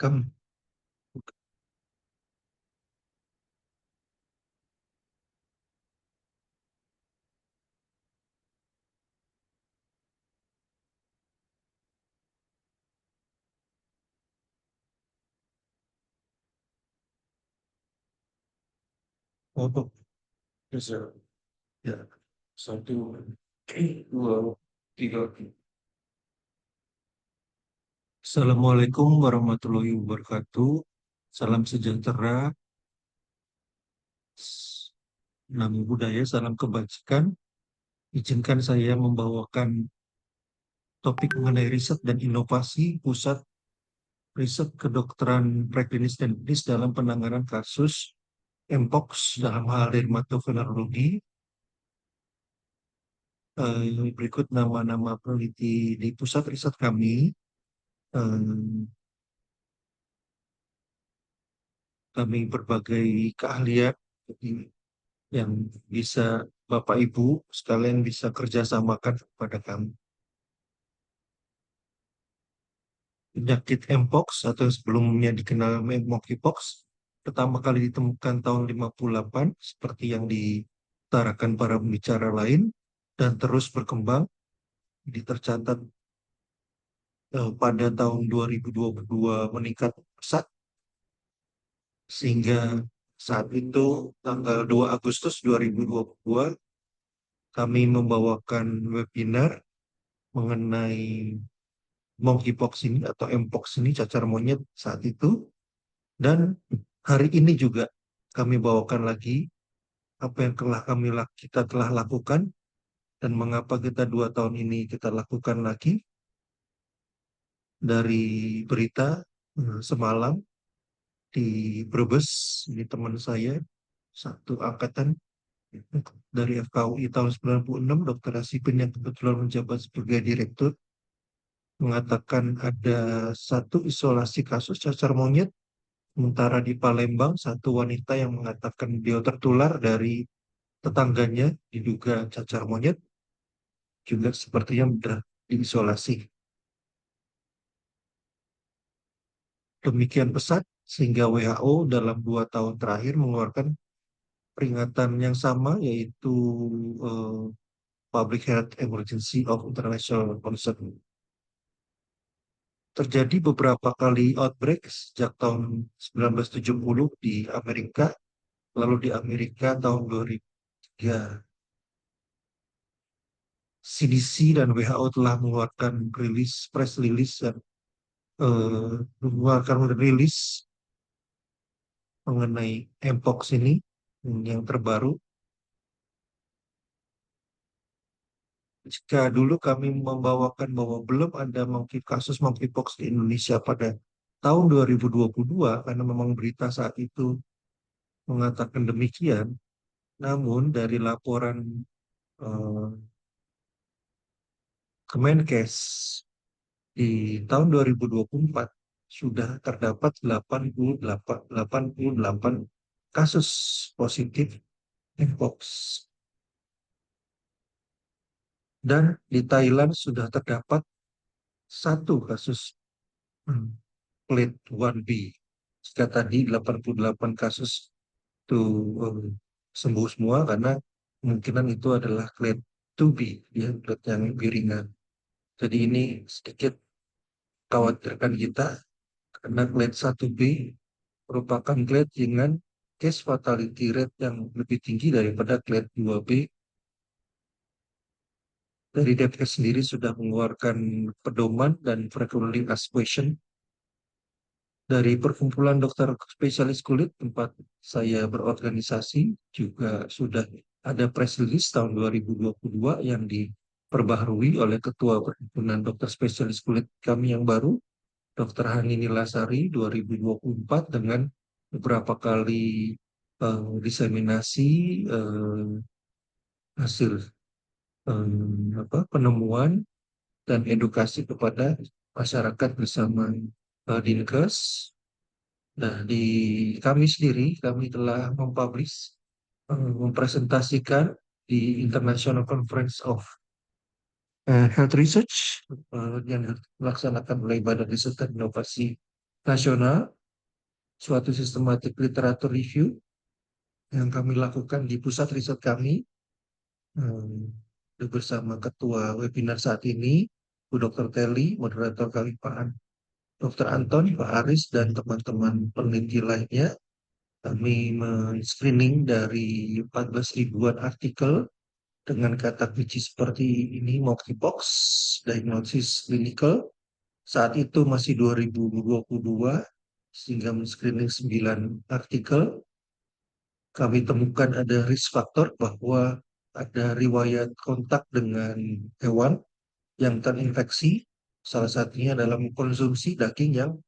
Kamu, oh, bisa. Ya, satu, dua, tiga. Assalamualaikum warahmatullahi wabarakatuh. Salam sejahtera, namo buddhaya, salam kebajikan. Izinkan saya membawakan topik mengenai riset dan inovasi Pusat Riset Kedokteran Preklinis dan Klinis dalam penanganan kasus Mpox dalam hal dermatovenerologi. Berikut nama-nama peneliti di pusat riset kami. Eh, Kami berbagai keahlian yang bisa Bapak Ibu sekalian bisa kerjasamakan kepada kami. Penyakit Mpox atau sebelumnya dikenal monkeypox pertama kali ditemukan tahun 58 seperti yang diutarakan para pembicara lain dan terus berkembang. Tercatat pada tahun 2022 meningkat pesat sehingga saat itu tanggal 2 Agustus 2022 kami membawakan webinar mengenai monkeypox ini atau mpox ini, cacar monyet saat itu. Dan hari ini juga kami bawakan lagi apa yang kita telah lakukan dan mengapa kita 2 tahun ini kita lakukan lagi. Dari berita semalam di Brebes, ini teman saya satu angkatan dari FKUI tahun 96, Dr. Asipin yang kebetulan menjabat sebagai direktur, mengatakan ada satu isolasi kasus cacar monyet. Sementara di Palembang, satu wanita yang mengatakan dia tertular dari tetangganya diduga cacar monyet, juga sepertinya sudah diisolasi. Demikian pesat sehingga WHO dalam 2 tahun terakhir mengeluarkan peringatan yang sama, yaitu eh, Public Health Emergency of International Concern. Terjadi beberapa kali outbreak sejak tahun 1970 di Amerika, lalu di Amerika tahun 2003. CDC dan WHO telah mengeluarkan press release dan mengeluarkan rilis mengenai Mpox ini yang terbaru. Jika dulu kami membawakan bahwa belum ada kasus monkeypox di Indonesia pada tahun 2022, karena memang berita saat itu mengatakan demikian, namun dari laporan eh, Kemenkes di tahun 2024 sudah terdapat 88 kasus positif Mpox. Dan di Thailand sudah terdapat satu kasus clade 1B. Jika tadi 88 kasus itu sembuh semua karena kemungkinan itu adalah clade 2B, ya, clade yang lebih ringan. Jadi ini sedikit khawatirkan kita karena clade 1B merupakan clade dengan case fatality rate yang lebih tinggi daripada clade 2B. Dari Depkes sendiri sudah mengeluarkan pedoman dan frequently asked question. Dari perkumpulan dokter spesialis kulit tempat saya berorganisasi juga sudah ada press release tahun 2022 yang diperbaharui oleh ketua perhimpunan dokter spesialis kulit kami yang baru, Dr. Hani Nilasari 2024, dengan beberapa kali diseminasi hasil penemuan dan edukasi kepada masyarakat bersama Dinkes. Nah, di kami sendiri, kami telah mempresentasikan di International Conference of Health Research yang dilaksanakan oleh Badan Riset dan Inovasi nasional, suatu sistematik literatur review yang kami lakukan di pusat riset kami, bersama ketua webinar saat ini, Bu Dr. Teli, moderator kami Pak Dr. Anton, Pak Aris, dan teman-teman peneliti lainnya. Kami men-screening dari 14 ribuan artikel dengan kata kunci seperti ini: monkeypox, diagnosis clinical. Saat itu masih 2022, sehingga men-screening 9 artikel. Kami temukan ada risk factor bahwa ada riwayat kontak dengan hewan yang terinfeksi. Salah satunya dalam konsumsi daging yang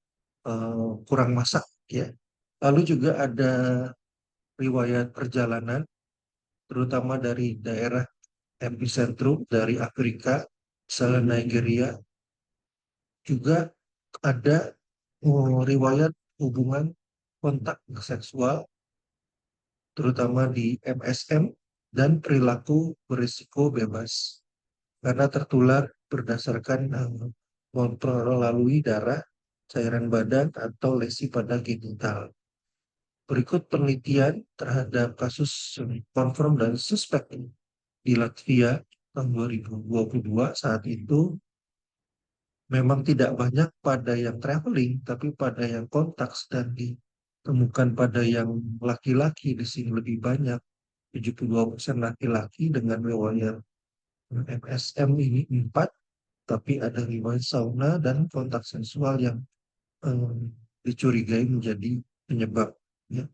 kurang masak, ya. Lalu juga ada riwayat perjalanan, terutama dari daerah epicentrum dari Afrika, misalnya Nigeria. Juga ada riwayat hubungan kontak seksual, terutama di MSM, dan perilaku berisiko bebas karena tertular berdasarkan melalui darah, cairan badan, atau lesi pada genital. Berikut penelitian terhadap kasus confirm dan suspek di Latvia tahun 2022. Saat itu memang tidak banyak pada yang traveling, tapi pada yang kontak, dan ditemukan pada yang laki-laki. Di sini lebih banyak, 72% laki-laki dengan riwayat MSM ini 4, tapi ada riwayat sauna dan kontak seksual yang eh, dicurigai menjadi penyebab. Ya.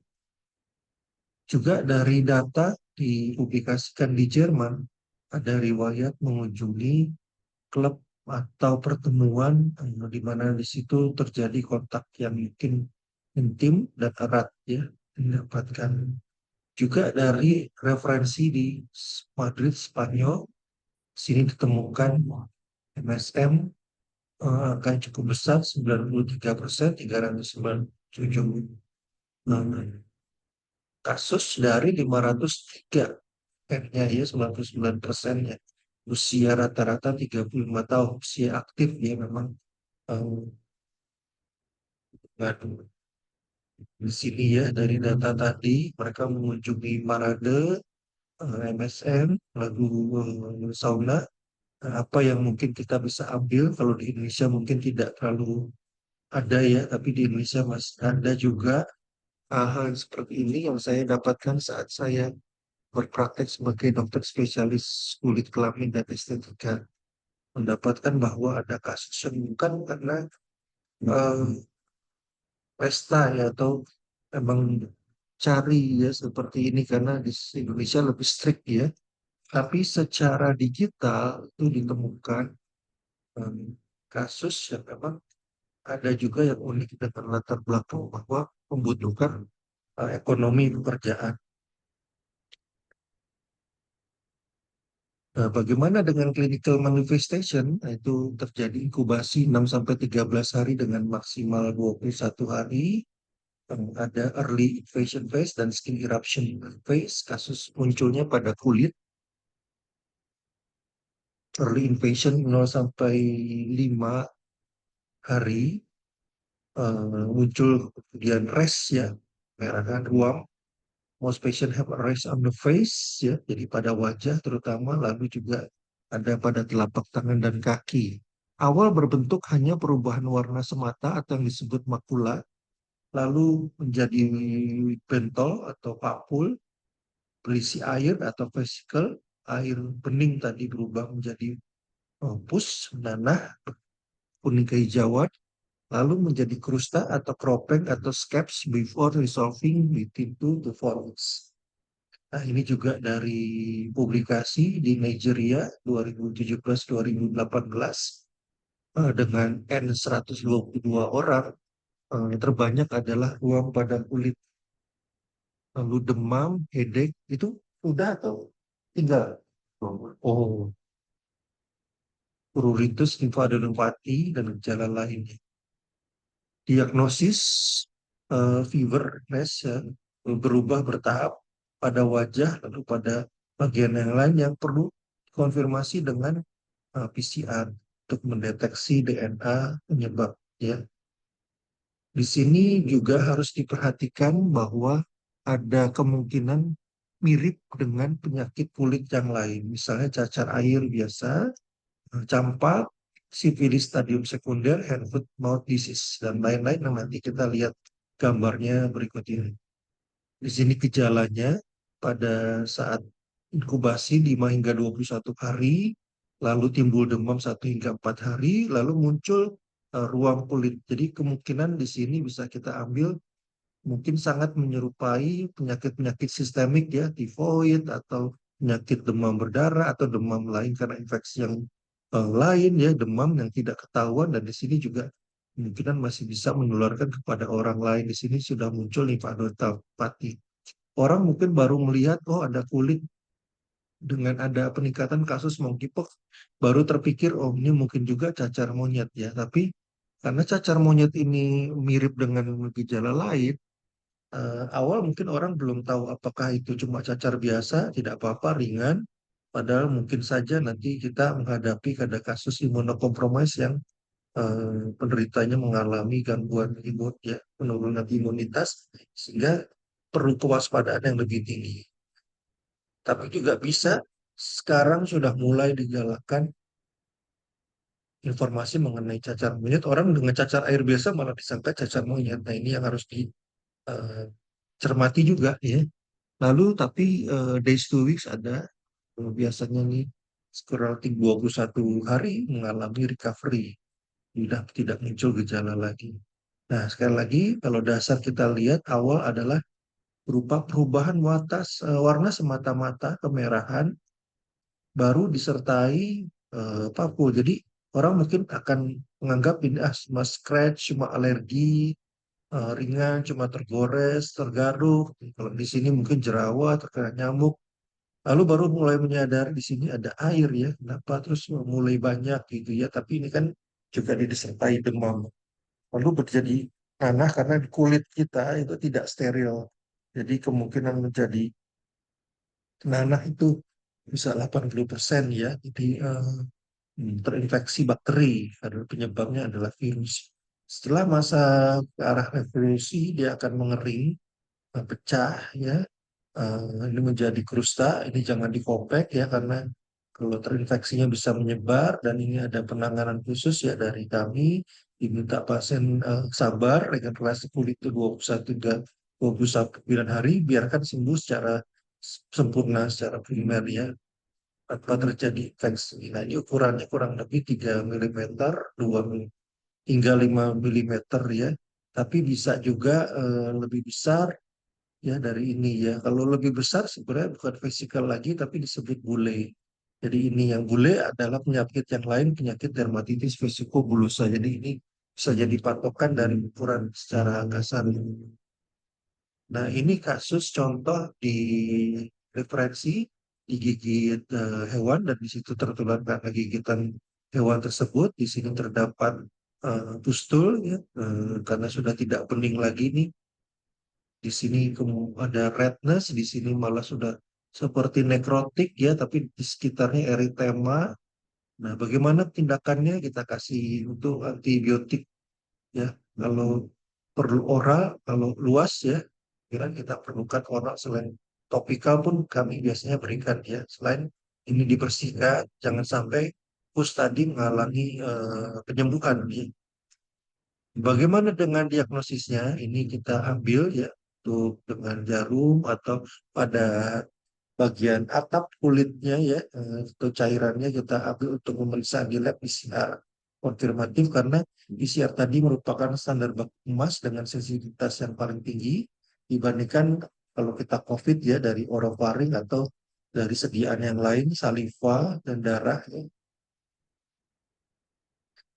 Juga dari data dipublikasikan di Jerman, ada riwayat mengunjungi klub atau pertemuan di mana di situ terjadi kontak yang mungkin intim dan erat, ya, didapatkan. Juga dari referensi di Madrid, Spanyol, sini ditemukan MSM angka yang cukup besar, 93%, 397 kasus dari 503 N-nya, ya, 99%-nya. Usia rata-rata 35 tahun, usia aktif, ya, memang eh, ngadu. Di sini, ya, dari data tadi mereka mengunjungi parade, MSN, lalu sauna. Apa yang mungkin kita bisa ambil, kalau di Indonesia mungkin tidak terlalu ada, ya, tapi di Indonesia masih ada juga hal-hal seperti ini yang saya dapatkan saat saya berpraktek sebagai dokter spesialis kulit kelamin dan estetika. Mendapatkan bahwa ada kasus yang bukan karena eh, pesta, ya, atau emang cari, ya, seperti ini karena di Indonesia lebih strict, ya, tapi secara digital itu ditemukan em, kasus yang memang ada juga yang unik dengan latar belakang bahwa membutuhkan ekonomi pekerjaan. Nah, bagaimana dengan clinical manifestation? Nah, itu terjadi inkubasi 6-13 hari dengan maksimal 21 hari. Ada early invasion phase dan skin eruption phase. Kasus munculnya pada kulit. Early invasion 0-5 hari. Muncul kemudian rash, ya, peradan ruam. Most patient have a rash on the face, ya, jadi pada wajah terutama, lalu juga ada pada telapak tangan dan kaki. Awal berbentuk hanya perubahan warna semata atau yang disebut makula, lalu menjadi bentol atau papul, berisi air atau vesikel. Air bening tadi berubah menjadi pus, nanah, kuning kehijauan, lalu menjadi krusta atau kropeng atau scabs before resolving within 2 to 4 weeks. Nah, ini juga dari publikasi di Nigeria 2017-2018 dengan N 122 orang. Terbanyak adalah ruam pada kulit, lalu demam, headache, itu udah atau tinggal? Oh, pruritus, limfadenopati, dan gejala lainnya. Diagnosis feverness, ya, berubah bertahap pada wajah, lalu pada bagian yang lain yang perlu konfirmasi dengan PCR untuk mendeteksi DNA penyebab, ya. Di sini juga harus diperhatikan bahwa ada kemungkinan mirip dengan penyakit kulit yang lain, misalnya cacar air biasa, campak, sifilis stadium sekunder, hand foot mouth disease, dan lain-lain yang nanti kita lihat gambarnya berikut ini. Di sini gejalanya pada saat inkubasi 5 hingga 21 hari, lalu timbul demam 1 hingga 4 hari, lalu muncul ruam kulit. Jadi kemungkinan di sini bisa kita ambil mungkin sangat menyerupai penyakit-penyakit sistemik ya, tifoid atau penyakit demam berdarah atau demam lain karena infeksi yang lain ya, demam yang tidak ketahuan dan di sini juga kemungkinan masih bisa menularkan kepada orang lain. Di sini sudah muncul limfadenopathi. Orang mungkin baru melihat, oh ada kulit dengan ada peningkatan kasus monkeypox, baru terpikir, oh ini mungkin juga cacar monyet ya. Tapi karena cacar monyet ini mirip dengan gejala lain, awal mungkin orang belum tahu apakah itu cuma cacar biasa, tidak apa-apa, ringan. Padahal mungkin saja nanti kita menghadapi ada kasus imunokompromis yang penderitanya mengalami gangguan imun, ya, penurunan imunitas, sehingga perlu kewaspadaan yang lebih tinggi. Tapi juga bisa sekarang sudah mulai digalakan informasi mengenai cacar monyet. Orang dengan cacar air biasa malah disangka cacar monyet. Nah ini yang harus dicermati juga ya. Lalu tapi days to weeks ada biasanya nih sekitar 21 hari mengalami recovery. Tidak muncul gejala lagi. Nah sekali lagi kalau dasar kita lihat awal adalah berupa perubahan warna semata-mata kemerahan baru disertai papul. Jadi orang mungkin akan menganggap ini cuma scratch, cuma alergi, ringan, cuma tergores, tergaruk. Kalau di sini mungkin jerawat, terkena nyamuk. Lalu baru mulai menyadari di sini ada air ya, kenapa terus mulai banyak gitu ya. Tapi ini kan juga disertai demam. Lalu terjadi nanah karena kulit kita itu tidak steril. Jadi kemungkinan menjadi nanah itu bisa 80% ya. Jadi terinfeksi bakteri, karena penyebabnya adalah virus. Setelah masa ke arah revolusi, dia akan mengering, pecah, ya. Ini menjadi krusta, ini jangan dikopek ya, karena kalau terinfeksinya bisa menyebar, dan ini ada penanganan khusus ya dari kami, diminta pasien sabar, regenerasi kulit itu 21 hingga 29 hari, biarkan sembuh secara sempurna, secara primer ya tanpa terjadi infeksi. Nah, ini ukurannya kurang lebih 3 mm, 2 hingga 5 mm ya. Tapi bisa juga lebih besar ya dari ini ya. Kalau lebih besar sebenarnya bukan vesikal lagi tapi disebut bule. Jadi ini yang bule adalah penyakit yang lain, penyakit dermatitis vesicobulusa. Jadi ini bisa jadi patokan dari ukuran secara kasar. Nah, ini kasus contoh di referensi digigit hewan dan di situ tertular karena gigitan hewan tersebut. Di sini terdapat pustul ya, karena sudah tidak bening lagi nih. Di sini ada redness, di sini malah sudah seperti nekrotik ya, tapi di sekitarnya eritema. Nah, bagaimana tindakannya? Kita kasih untuk antibiotik ya. Kalau perlu oral, kalau luas ya, kira kita perlukan oral selain topikal pun kami biasanya berikan ya. Selain ini dibersihkan, jangan sampai pus tadi mengalami penyembuhan ya. Bagaimana dengan diagnosisnya? Ini kita ambil ya untuk dengan jarum atau pada bagian atap kulitnya ya, atau cairannya kita ambil untuk memeriksa di lab PCR konfirmatif karena PCR tadi merupakan standar baku emas dengan sensitivitas yang paling tinggi dibandingkan kalau kita COVID ya dari orofaring atau dari sediaan yang lain, saliva dan darah ya.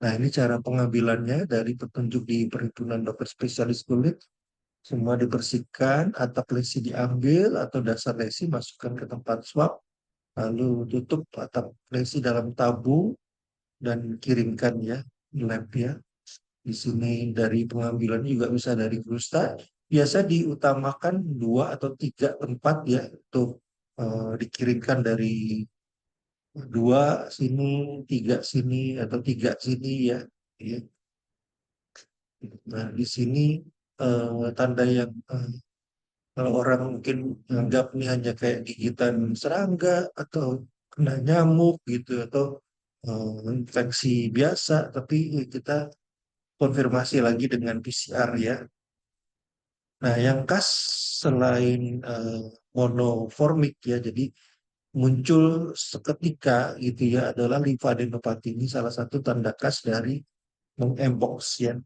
Nah, ini cara pengambilannya dari petunjuk di perhimpunan dokter spesialis kulit. Semua dibersihkan, atap lesi diambil atau dasar lesi masukkan ke tempat swab, lalu tutup atap lesi dalam tabung dan kirimkan ya lab ya. Di sini dari pengambilan juga bisa dari Krusta. Biasa diutamakan 2 atau 3 tempat ya untuk dikirimkan dari 2 sini, 3 sini atau 3 sini ya. Ya. Nah, di sini tanda yang kalau orang mungkin menganggap ini hanya kayak gigitan serangga atau kena nyamuk gitu atau infeksi biasa, tapi kita konfirmasi lagi dengan PCR ya. Nah, yang khas selain monoformik ya, jadi muncul seketika gitu ya adalah limfadenopati ini salah satu tanda khas dari mengembox ya,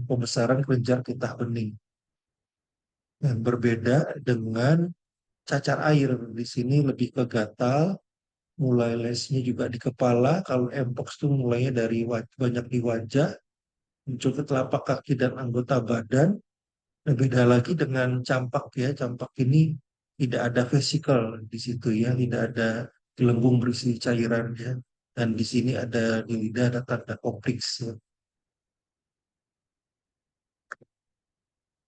pembesaran kelenjar getah bening. Yang berbeda dengan cacar air di sini lebih ke gatal, mulai lesnya juga di kepala. Kalau mpox itu mulainya dari banyak di wajah, muncul ke telapak kaki dan anggota badan. Nah, beda lagi dengan campak ya. Campak ini tidak ada vesikel di situ ya, tidak ada gelembung berisi cairan ya. Dan di sini ada di lidah ada tanda kompliks ya.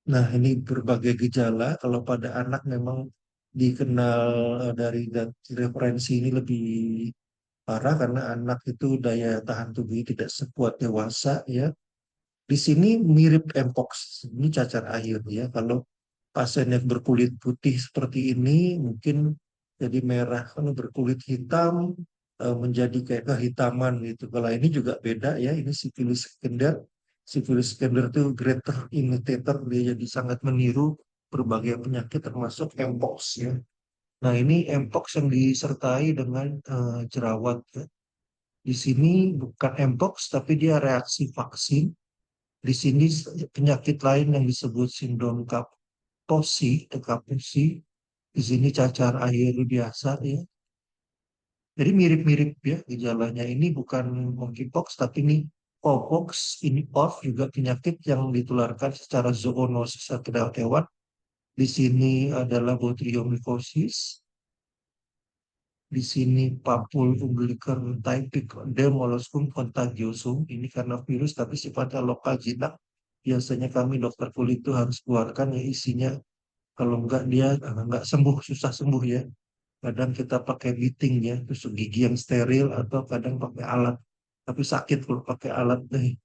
Nah, ini berbagai gejala. Kalau pada anak memang dikenal dari referensi ini lebih parah karena anak itu daya tahan tubuhnya tidak sekuat dewasa ya. Di sini mirip mpox, ini cacar air ya. Kalau pasien yang berkulit putih seperti ini mungkin jadi merah. Kalau berkulit hitam menjadi kayak kehitaman gitu. Kalau ini juga beda ya, ini sifilis sekunder. Sifilis sekunder itu greater imitator, dia jadi sangat meniru berbagai penyakit termasuk mpox ya. Nah, ini mpox yang disertai dengan jerawat ya. Di sini bukan mpox, tapi dia reaksi vaksin. Di sini penyakit lain yang disebut sindrom Kaposi. Di sini cacar air biasa ya. Jadi mirip-mirip ya gejalanya. Ini bukan monkeypox, tapi ini Cowpox. Ini ORF juga penyakit yang ditularkan secara zoonosis atau hewan. Di sini adalah Botryomycosis. Di sini papul umbilical typhic dermoloscum contagiosum. Ini karena virus tapi sifatnya lokal jinak. Biasanya kami dokter kulit itu harus keluarkan ya isinya. Kalau enggak dia enggak sembuh, susah sembuh ya. Kadang kita pakai beating ya, tusuk gigi yang steril atau kadang pakai alat. Tapi sakit kalau pakai alat deh.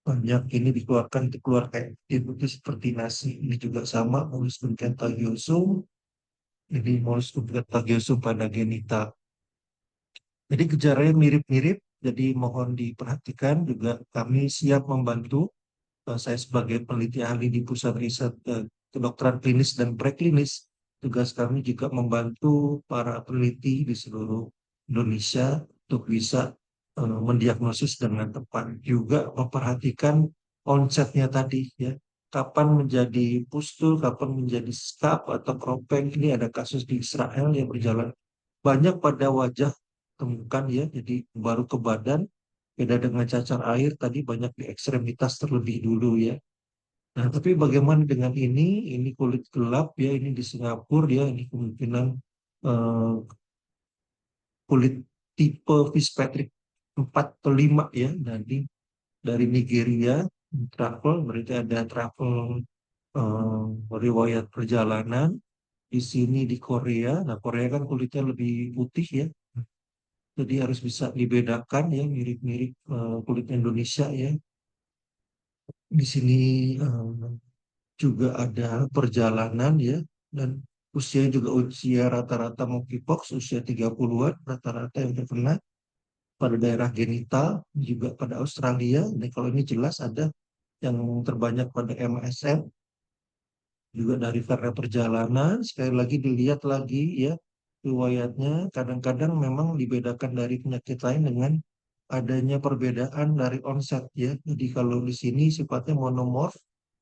Banyak ini dikeluarkan, dikeluar kayak itu seperti nasi. Ini juga sama, molluscum contagiosum. Ini molluscum contagiosum pada genital. Jadi gejalanya mirip-mirip, jadi mohon diperhatikan juga kami siap membantu. Saya sebagai peneliti ahli di Pusat Riset Kedokteran Klinis dan Preklinis, tugas kami juga membantu para peneliti di seluruh Indonesia untuk bisa mendiagnosis dengan tepat. Juga memperhatikan onsetnya tadi ya. Kapan menjadi pustul, kapan menjadi skap atau kropeng. Ini ada kasus di Israel yang berjalan banyak pada wajah temukan ya, jadi baru ke badan. Beda dengan cacar air tadi banyak di ekstremitas terlebih dulu ya. Nah, tapi bagaimana dengan ini? Ini kulit gelap ya, ini di Singapura ya, ini kemungkinan eh, kulit tipe Fitzpatrick 4 atau 5 ya. Jadi dari Nigeria, travel, berarti ada travel riwayat perjalanan. Di sini di Korea, nah Korea kan kulitnya lebih putih ya. Jadi harus bisa dibedakan ya, mirip-mirip kulit Indonesia ya. Di sini juga ada perjalanan ya, dan usia juga usia rata-rata monkeypox usia 30-an rata-rata yang terkena pada daerah genital juga pada Australia. Ini kalau ini jelas ada yang terbanyak pada MSM juga dari karena perjalanan. Sekali lagi dilihat lagi ya riwayatnya. Kadang-kadang memang dibedakan dari penyakit lain dengan adanya perbedaan dari onset ya. Jadi kalau di sini sifatnya monomorf,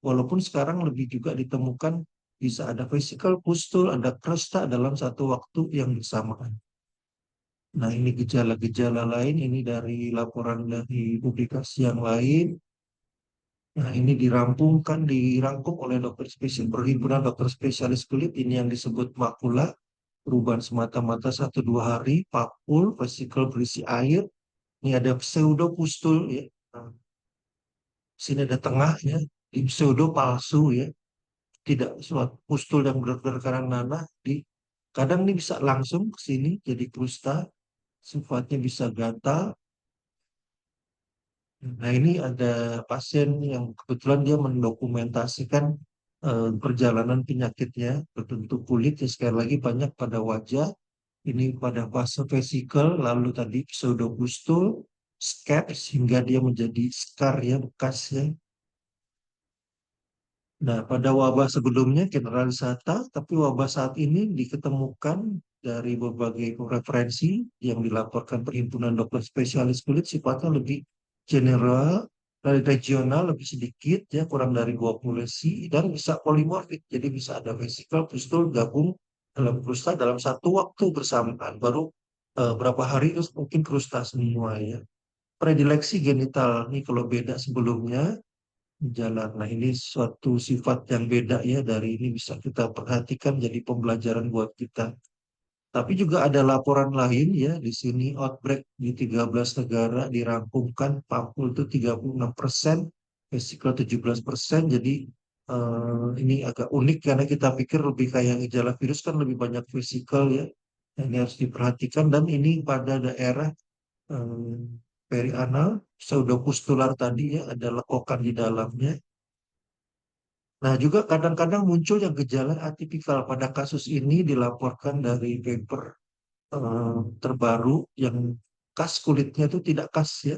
walaupun sekarang lebih juga ditemukan bisa ada vesikel, pustul, ada kresta dalam satu waktu yang bersamaan. Nah, ini gejala-gejala lain, ini dari laporan dari publikasi yang lain. Nah, ini dirangkum oleh dokter spesialis perhimpunan dokter spesialis kulit. Ini yang disebut makula, perubahan semata-mata 1-2 hari, papul, vesikel berisi air. Ini ada pseudopustul ya. Nah, sini ada tengahnya, di pseudo palsu ya. Tidak suatu pustul yang benar-benar karena nanah. Kadang ini bisa langsung ke sini jadi krusta, sifatnya bisa gatal. Nah, ini ada pasien yang kebetulan dia mendokumentasikan perjalanan penyakitnya berbentuk kulit ya, sekali lagi banyak pada wajah, ini pada fase vesikel, lalu tadi pseudopustul, scabs hingga dia menjadi scar ya, bekas ya. Nah, pada wabah sebelumnya generalisata, tapi wabah saat ini diketemukan dari berbagai referensi yang dilaporkan Perhimpunan Dokter Spesialis Kulit sifatnya lebih general, dari regional lebih sedikit, ya kurang dari 20 lesi, dan bisa polimorfik, jadi bisa ada vesikel, pustul, gabung dalam krusta dalam satu waktu bersamaan, baru berapa hari terus mungkin krusta semua ya. Predileksi genital, ini kalau beda sebelumnya, jalan. Nah, ini suatu sifat yang beda ya dari ini bisa kita perhatikan jadi pembelajaran buat kita. Tapi juga ada laporan lain ya di sini outbreak di 13 negara dirampungkan Papua itu 36%, Meksiko 17%. Jadi ini agak unik karena kita pikir lebih kayak gejala virus kan lebih banyak fisikal ya. Nah, ini harus diperhatikan dan ini pada daerah eh, perianal, pseudopustular tadi ya ada lekokan di dalamnya. Nah, juga kadang-kadang muncul yang gejala atipikal. Pada kasus ini dilaporkan dari paper terbaru yang kas kulitnya itu tidak kas ya.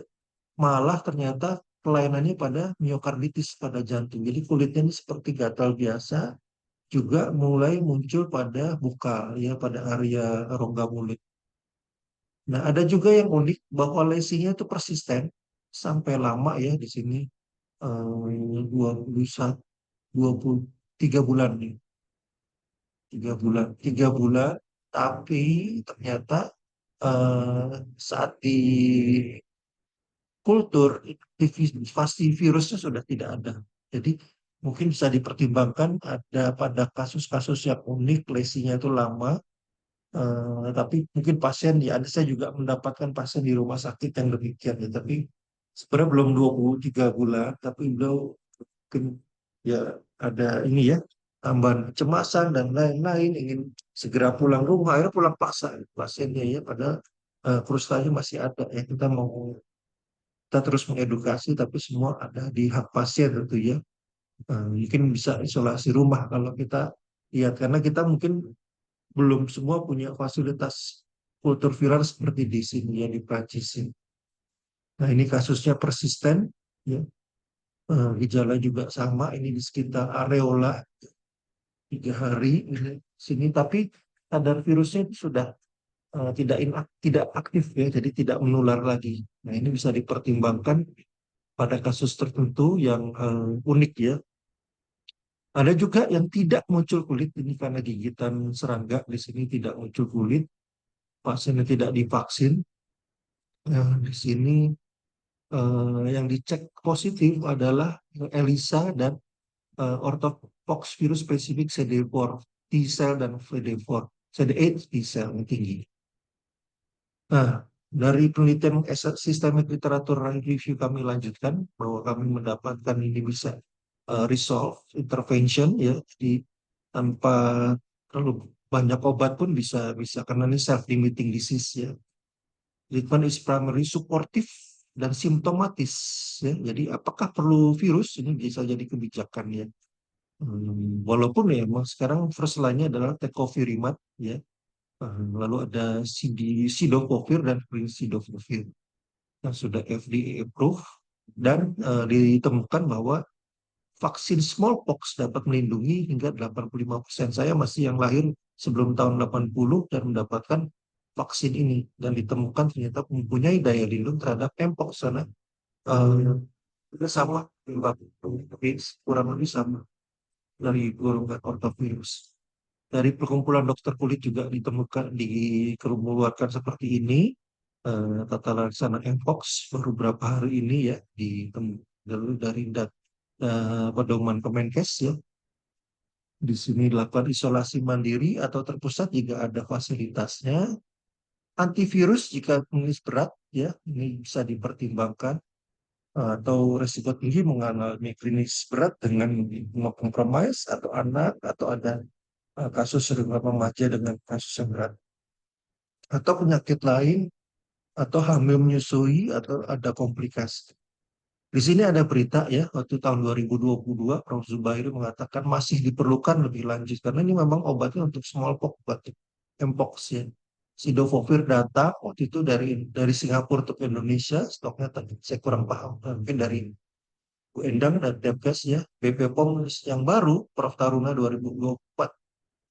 Malah ternyata pelayanannya pada miokarditis pada jantung. Jadi kulitnya ini seperti gatal biasa, juga mulai muncul pada bukal ya, pada area rongga mulut. Nah, ada juga yang unik bahwa lesinya itu persisten sampai lama ya di sini 21 23 bulan nih. 3 bulan, tapi ternyata saat di kultur pasti virusnya sudah tidak ada. Jadi mungkin bisa dipertimbangkan ada pada kasus-kasus yang unik lesinya itu lama, tapi mungkin pasien ya ada, saya juga mendapatkan pasien di rumah sakit yang demikian ya, tapi sebenarnya belum 23 bulan, tapi beliau mungkin ya ada ini ya tambahan kecemasan dan lain-lain, ingin segera pulang rumah, akhirnya pulang paksa pasiennya ya, padahal frustasi masih ada ya. Kita terus mengedukasi, tapi semua ada di hak pasien tentu ya. Mungkin bisa isolasi rumah kalau kita lihat, karena kita mungkin belum semua punya fasilitas kultur viral seperti di sini ya, di Prancis ini. Nah, ini kasusnya persisten ya. Gejala juga sama, ini di sekitar areola 3 hari ini sini, tapi kadar virusnya itu sudah tidak aktif ya, jadi tidak menular lagi. Nah, ini bisa dipertimbangkan pada kasus tertentu yang unik ya. Ada juga yang tidak muncul kulit, ini karena gigitan serangga di sini tidak muncul kulit, pasiennya tidak divaksin. Di sini yang dicek positif adalah ELISA dan orthopox virus spesifik CD4 T cell dan CD4, CD8 T cell yang tinggi. Nah, dari penelitian sistemik literatur review kami lanjutkan bahwa kami mendapatkan ini bisa resolve intervention ya, jadi tanpa terlalu banyak obat pun bisa bisa karena ini self limiting disease ya. Treatment is primarily supportive dan simptomatis ya. Jadi apakah perlu virus, ini bisa jadi kebijakan ya. Walaupun ya emang sekarang first line-nya adalah tecovirimat ya. Lalu ada Cidofovir dan Cidofovir yang sudah FDA approved, dan ditemukan bahwa vaksin smallpox dapat melindungi hingga 85%. Saya masih yang lahir sebelum tahun 80 dan mendapatkan vaksin ini, dan ditemukan ternyata mempunyai daya lindung terhadap mpox karena sama, kurang lebih sama dari golongan ortovirus. Dari perkumpulan dokter kulit juga ditemukan dikeluarkan seperti ini, tata laksana mpox baru beberapa hari ini ya ditemukan dari pedoman Kemenkes ya. Di sini dilakukan isolasi mandiri atau terpusat jika ada fasilitasnya. Antivirus jika klinis berat ya, ini bisa dipertimbangkan, atau resiko tinggi mengalami klinis berat dengan kompromis atau anak, atau ada kasus remaja dengan kasus yang berat, atau penyakit lain, atau hamil menyusui, atau ada komplikasi. Di sini ada berita ya, waktu tahun 2022, Prof. Zubairi mengatakan masih diperlukan lebih lanjut karena ini memang obatnya untuk smallpox, batuk, mpox ya. Sidofovir data waktu itu dari Singapura untuk Indonesia, stoknya tadi saya kurang paham, mungkin dari Bu Endang dan Depkes ya, BPOM yang baru, Prof. Taruna 2024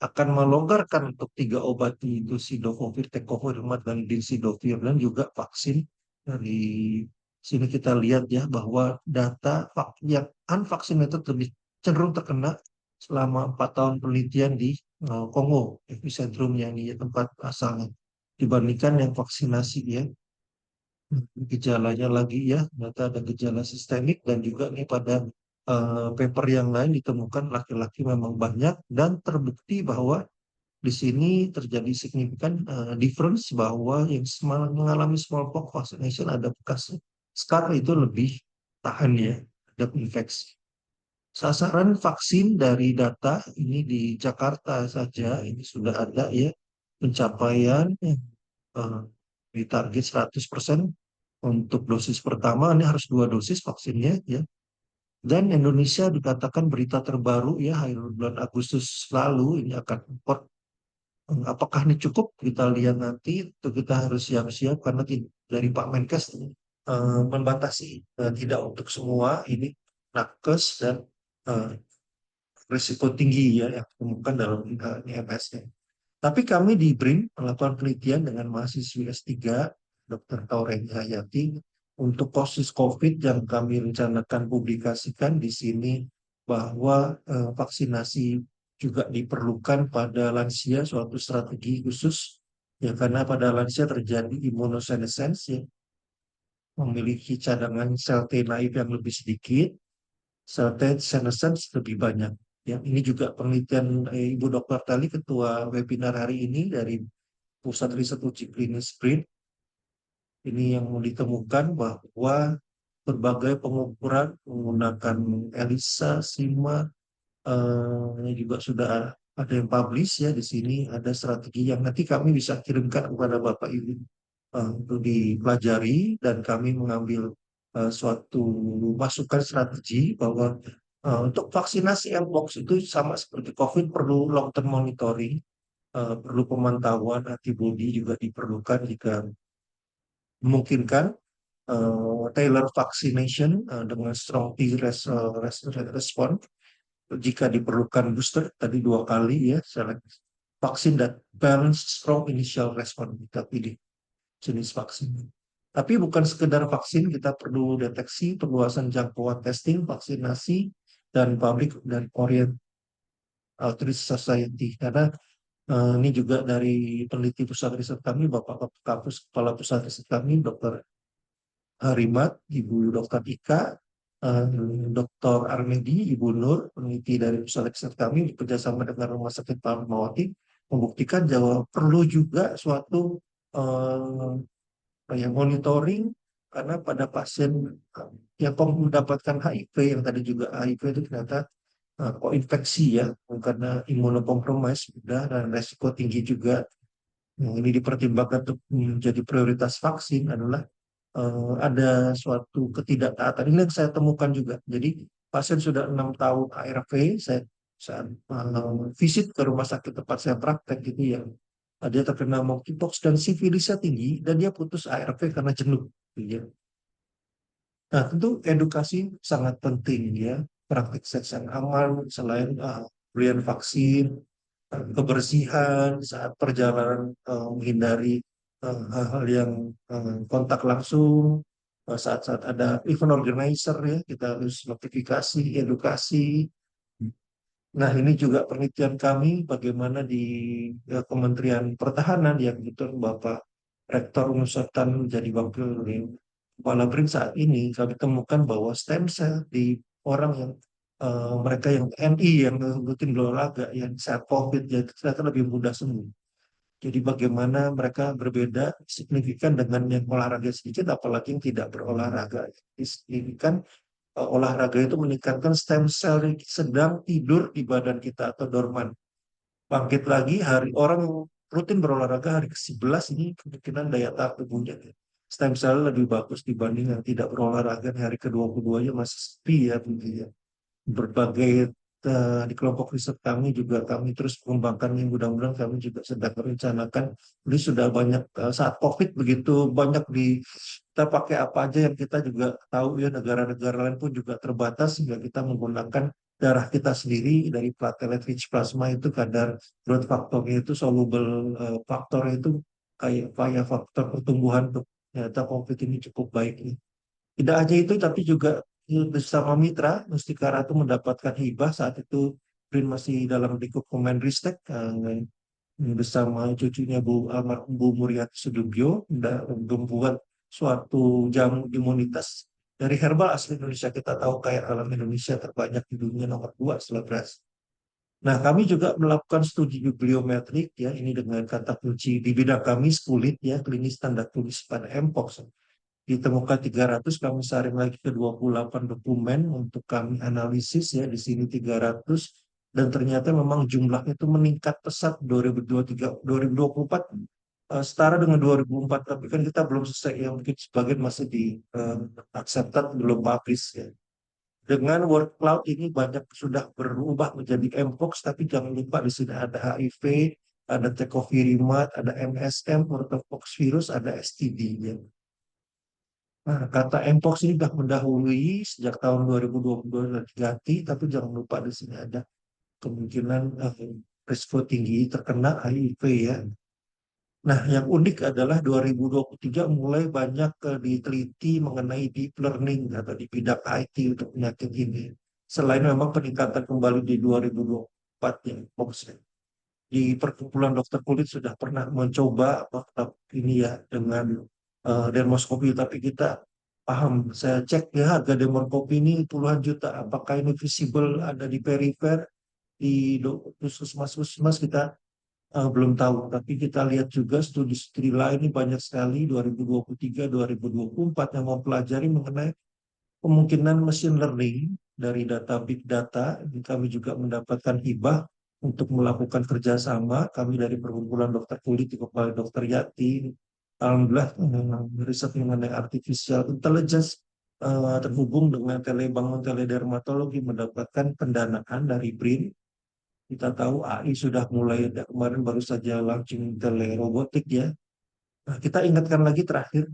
akan melonggarkan untuk tiga obat itu Sidofovir, Tecovirimat, dan Dexidovir dan juga vaksin. Dari sini kita lihat ya bahwa data yang unvaccinated lebih cenderung terkena selama 4 tahun penelitian di Kongo, epicentrumnya ini ya, tempat asalnya, dibandingkan yang vaksinasi ya. Gejalanya lagi ya, ternyata ada gejala sistemik dan juga nih pada paper yang lain ditemukan laki-laki memang banyak dan terbukti bahwa di sini terjadi signifikan difference bahwa yang mengalami smallpox vaccination ada bekas scar itu lebih tahan ya terhadap infeksi. Sasaran vaksin dari data ini di Jakarta saja ini sudah ada ya pencapaian di target 100% untuk dosis pertama ini harus 2 dosis vaksinnya ya. Dan Indonesia dikatakan berita terbaru ya akhir bulan Agustus lalu ini akan import. Apakah ini cukup? Kita lihat nanti. Itu kita harus siap-siap karena dari Pak Menkes membatasi tidak untuk semua ini nakes dan eh, risiko tinggi ya yang ditemukan dalam IMS-nya. Tapi kami di BRIN melakukan penelitian dengan mahasiswi S3, Dr. Taureng Hayati, untuk kasus COVID yang kami rencanakan publikasikan di sini bahwa vaksinasi juga diperlukan pada lansia suatu strategi khusus ya karena pada lansia terjadi immunosenescence ya memiliki cadangan sel T naif yang lebih sedikit, sel T senescence lebih banyak. Ya, ini juga penelitian Ibu Dr. Tali ketua webinar hari ini dari Pusat Riset Uji Klinis BRIN ini yang ditemukan bahwa berbagai pengukuran menggunakan ELISA, SIMA, ini juga sudah ada yang publish ya di sini ada strategi yang nanti kami bisa kirimkan kepada Bapak Ibu untuk dipelajari dan kami mengambil suatu masukan strategi bahwa untuk vaksinasi Mpox itu sama seperti COVID perlu long term monitoring, perlu pemantauan antibodi juga diperlukan jika memungkinkan tailor vaccination dengan strong response jika diperlukan booster tadi 2 kali ya vaksin dan balance strong initial response kita pilih jenis vaksin. Tapi bukan sekedar vaksin, kita perlu deteksi perluasan jangkauan testing, vaksinasi, dan public dan orient outreach society. Karena ini juga dari peneliti pusat riset kami, Bapak Kapus Kepala Pusat Riset kami, Dr. Harimat, Ibu Dr. Ika, eh, Dr. Armedi, Ibu Nur, peneliti dari pusat riset kami bekerjasama dengan Rumah Sakit Fatmawati membuktikan bahwa perlu juga suatu monitoring karena pada pasien yang mendapatkan HIV yang tadi juga HIV itu ternyata kok infeksi ya karena imunokompromis sudah dan resiko tinggi juga. Ini dipertimbangkan untuk menjadi prioritas vaksin adalah ada suatu ketidaktaatan. Ini yang saya temukan juga. Jadi pasien sudah 6 tahun ARV, saya saat visit ke rumah sakit tempat saya praktek gitu ya, dia terkena monkeypox dan sifilisnya tinggi dan dia putus ARV karena jenuh. Gitu ya. Nah tentu edukasi sangat penting ya, praktik seks yang aman selain pemberian vaksin, kebersihan saat perjalanan, menghindari hal-hal yang kontak langsung saat-saat ada event organizer ya kita harus notifikasi, edukasi. Nah ini juga penelitian kami bagaimana di Kementerian Pertahanan yang itu Bapak Rektor Nusatan menjadi wakil kepala BRIN saat ini kami temukan bahwa stem cell di orang yang mereka yang TNI yang rutin berolahraga yang saat COVID ya ternyata lebih mudah sembuh. Jadi bagaimana mereka berbeda signifikan dengan yang olahraga sedikit apalagi yang tidak berolahraga. Jadi signifikan olahraga itu meningkatkan stem cell yang sedang tidur di badan kita atau dorman. Bangkit lagi hari orang rutin berolahraga hari ke-11 ini kemungkinan daya tahan tubuhnya stem cell lebih bagus dibanding yang tidak berolahraga. Hari ke-22 aja masih sepi ya, begitu ya. Berbagai di kelompok riset kami juga kami terus mengembangkan ini, mudah-mudahan kami juga sedang merencanakan. Ini sudah banyak saat COVID begitu banyak kita pakai apa aja yang kita juga tahu ya, negara-negara lain pun juga terbatas sehingga kita menggunakan darah kita sendiri dari platelet rich plasma. Itu kadar growth faktornya itu soluble faktornya itu kayak faktor pertumbuhan tuh. Ternyata COVID ini cukup baik nih. Tidak hanya itu, tapi juga bersama mitra, Mustika Ratu mendapatkan hibah saat itu BRIN masih dalam lingkup Kemenristek, bersama cucunya almarhum Bu Muriati Sudibyo, membuat suatu jamu imunitas dari herbal asli Indonesia. Kita tahu kayak alam Indonesia terbanyak di dunia, nomor 2 setelah beras. Nah, kami juga melakukan studi bibliometrik ya, ini dengan kata kunci di bidang kami kulit ya, klinis tanda tulis pada Mpox. Ditemukan 300, kami saring lagi ke 28 dokumen untuk kami analisis ya, di sini 300, dan ternyata memang jumlahnya itu meningkat pesat 2023 2024 setara dengan 2004, tapi kan kita belum selesai ya, mungkin sebagian masih di accepted, belum publish ya. Dengan word cloud ini banyak sudah berubah menjadi Mpox, tapi jangan lupa di sini ada HIV, ada tecovirimat, ada MSM, orthopox virus, ada STD ya. Nah, kata Mpox ini sudah mendahului sejak tahun 2022 sudah diganti, tapi jangan lupa di sini ada kemungkinan risiko tinggi terkena HIV ya. Nah, yang unik adalah 2023 mulai banyak diteliti mengenai deep learning atau di bidang IT untuk penyakit ini. Selain memang peningkatan kembali di 2024 ya, Mpox ya. Di perkumpulan dokter kulit sudah pernah mencoba ini ya dengan dermoskopi, tapi kita paham. Saya cek ya, harga dermoskopi ini puluhan juta. Apakah ini visible ada di perifer di puskesmas kita belum tahu. Tapi kita lihat juga studi-studi lain ini banyak sekali 2023, 2024 yang mempelajari mengenai kemungkinan machine learning dari data big data. Kami juga mendapatkan hibah untuk melakukan kerjasama. Kami dari perkumpulan dokter kulit di Kepala Dokter Yati, alhamdulillah riset mengenai artificial intelligence terhubung dengan telebangun teledermatologi mendapatkan pendanaan dari BRIN. Kita tahu AI sudah mulai, kemarin baru saja launching telerobotik ya. Nah, kita ingatkan lagi terakhir,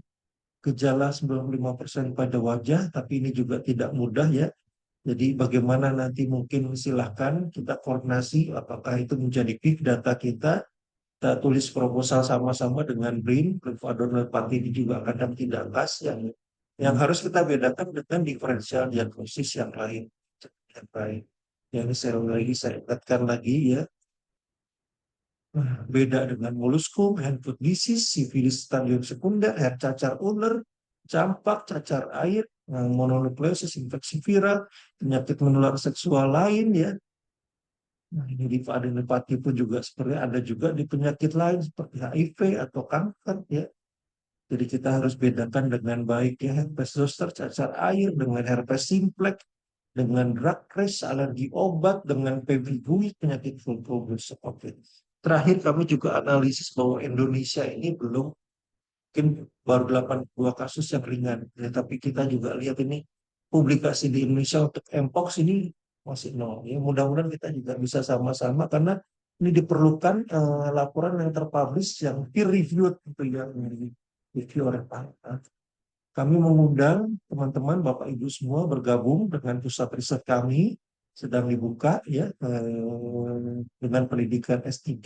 gejala 95% pada wajah, tapi ini juga tidak mudah ya. Jadi bagaimana nanti mungkin silahkan kita koordinasi apakah itu menjadi big data kita tulis proposal sama-sama dengan BRIN, Adon dan Patini juga kadang tidak pas yang harus kita bedakan dengan diferensial diagnosis yang lain. Yang lain. Yang saya ingatkan lagi ya, beda dengan moluskum, hand foot disease, sifilis stadium sekunder, air cacar ular, campak, cacar air, mononukleosis, infeksi viral, penyakit menular seksual lain ya. Nah, ini di adenopati pun juga seperti ada juga di penyakit lain seperti HIV atau kanker ya. Jadi kita harus bedakan dengan baik ya, herpes zoster, cacar air, dengan herpes simplex, dengan drug rash, alergi obat, dengan pemvigui, penyakit flu COVID. Terakhir kami juga analisis bahwa Indonesia ini belum, mungkin baru 82 kasus yang ringan. Ya, tapi kita juga lihat ini publikasi di Indonesia untuk Mpox ini masih nol. Ya, mudah-mudahan kita juga bisa sama-sama karena ini diperlukan laporan yang terpublish yang peer reviewed gitu yang review oleh pakar. Kami mengundang teman-teman Bapak Ibu semua bergabung dengan pusat riset kami sedang dibuka ya dengan pendidikan S3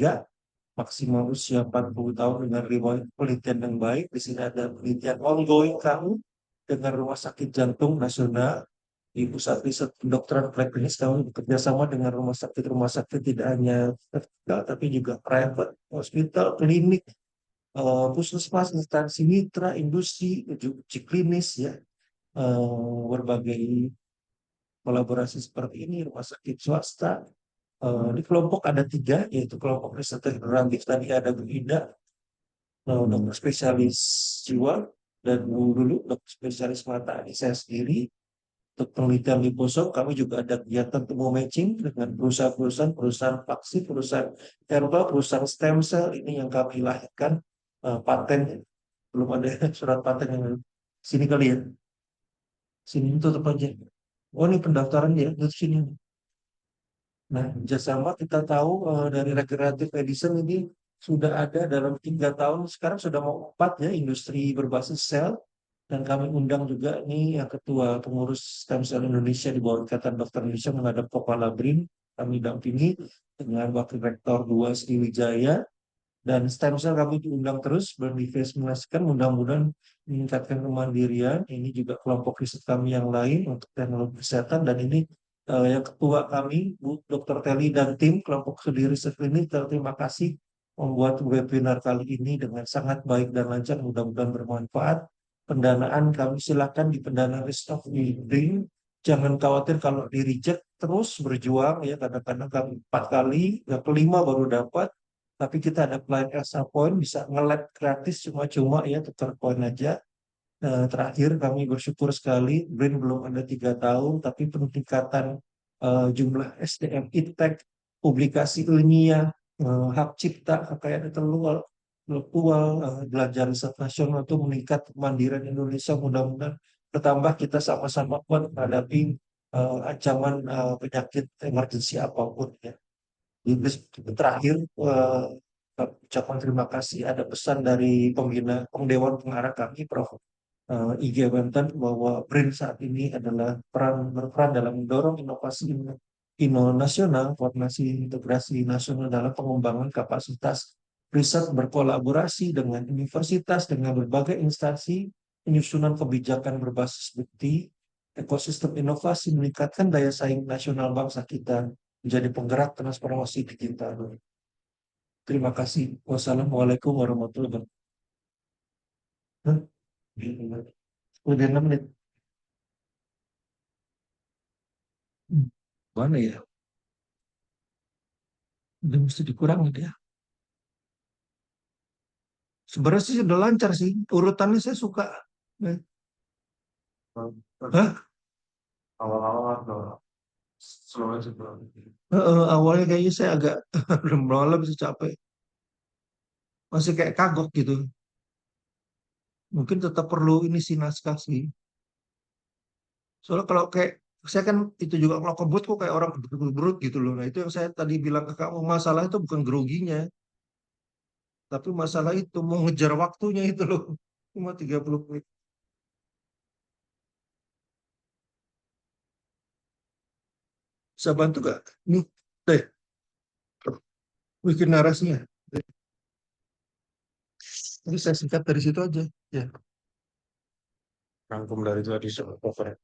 maksimal usia 40 tahun dengan riwayat penelitian yang baik. Di sini ada penelitian ongoing kami dengan Rumah Sakit Jantung Nasional di Pusat Riset Kedokteran Preklinis. Kami bekerja sama dengan rumah sakit tidak hanya vertikal tapi juga private hospital, klinik, puskesmas, instansi mitra, industri, uji klinis ya, berbagai kolaborasi seperti ini, rumah sakit swasta. Di kelompok ada 3, yaitu kelompok riset integratif tadi ada Bu Ida, dokter spesialis jiwa, dan dulu dokter spesialis mata, ini saya sendiri. Untuk penelitian liposom, kami juga ada kegiatan temu matching dengan perusahaan vaksin, perusahaan herbal, perusahaan stem cell, ini yang kami lahirkan paten belum ada surat paten yang sini kali ya. Sini tutup aja. Oh ini pendaftaran ya, di sini. Nah, kerjasama kita tahu dari Regenerative Medicine ini sudah ada dalam 3 tahun, sekarang sudah mau 4 ya, industri berbasis sel. Dan kami undang juga nih yang ketua pengurus stem cell Indonesia di bawah Ikatan Dokter Indonesia menghadap Kepala BRIN. Kami dampingi dengan Wakil Rektor 2 Sriwijaya. Dan stem cell kami diundang terus berinvestasikan mudah-mudahan meningkatkan kemandirian. Ini juga kelompok riset kami yang lain untuk teknologi kesehatan dan ini yang ketua kami Bu Dr. Teli dan tim kelompok studi riset ini terima kasih membuat webinar kali ini dengan sangat baik dan lancar mudah-mudahan bermanfaat. Pendanaan kami silakan di pendanaan restock di BRIN. Jangan khawatir kalau di reject terus berjuang ya kadang-kadang kami 4 kali, yang kelima baru dapat tapi kita ada client extra point, bisa nge-lab gratis cuma-cuma ya, tukar poin aja. Terakhir kami bersyukur sekali, BRIN belum ada 3 tahun, tapi peningkatan jumlah SDM iptek, publikasi ilmiah, hak cipta, kekayaan intelektual, belajar riset nasional itu meningkat kemandirian Indonesia mudah-mudahan bertambah kita sama-sama kuat menghadapi ancaman penyakit emergensi apapun ya. Jadi terakhir ucapan terima kasih ada pesan dari pembina Dewan Pengarah kami Prof. IG Banten bahwa BRIN saat ini adalah berperan dalam mendorong inovasi nasional, koordinasi integrasi nasional dalam pengembangan kapasitas riset berkolaborasi dengan universitas, dengan berbagai instansi, penyusunan kebijakan berbasis bukti, ekosistem inovasi meningkatkan daya saing nasional bangsa kita menjadi penggerak transformasi digital. Terima kasih. Wassalamualaikum warahmatullahi wabarakatuh. Udah 6 menit. Mana ya? Udah mesti dikurangi dia. Sebenarnya sih udah lancar sih. Urutannya saya suka. Eh, Hah? Awal-awal slow aja. Awalnya kayaknya saya agak belum malam sih capek. Masih kayak kagok gitu. Mungkin tetap perlu ini sih naskah sih. Soalnya kalau kayak saya kan itu juga kalau kebut kok kayak orang berut gitu loh. Nah itu yang saya tadi bilang ke kamu masalah itu bukan groginya, tapi masalah itu mau ngejar waktunya itu loh. Cuma 30 menit. Bisa bantu gak? Nih, deh, bikin narasinya. Jadi saya singkat dari situ aja. Ya, rangkum dari tadi soal cover.